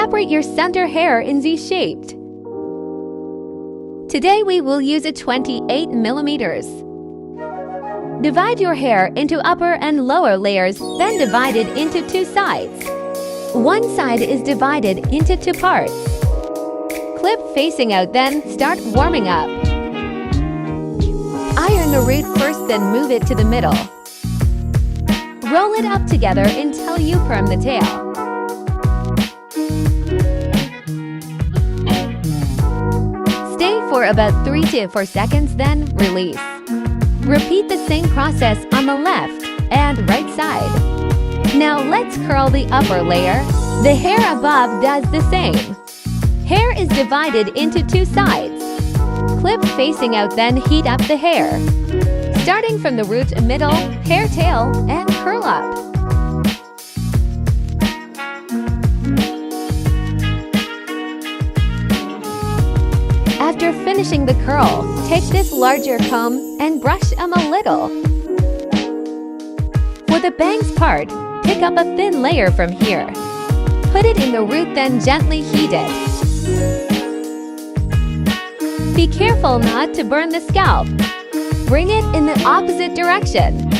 Separate your center hair in Z-shaped. Today we will use a 28 millimeters. Divide your hair into upper and lower layers, then divide it into two sides. One side is divided into two parts. Clip facing out, then start warming up. Iron the root first, then move it to the middle. Roll it up together until you perm the tail. Stay for about 3 to 4 seconds, then release. Repeat the same process on the left and right side. Now let's curl the upper layer. The hair above does the same. Hair is divided into two sides. Clip facing out, then heat up the hair. Starting from the root, middle, hair tail, and curl up. After finishing the curl, take this larger comb and brush them a little. For the bangs part, pick up a thin layer from here. Put it in the root, then gently heat it. Be careful not to burn the scalp. Bring it in the opposite direction.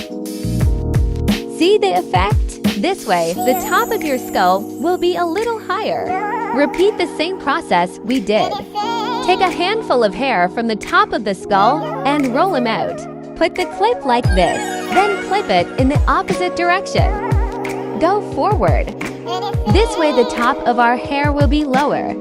See the effect? This way, the top of your skull will be a little higher. Repeat the same process we did. Take a handful of hair from the top of the skull and roll them out. Put the clip like this, then clip it in the opposite direction. Go forward. This way the top of our hair will be lower.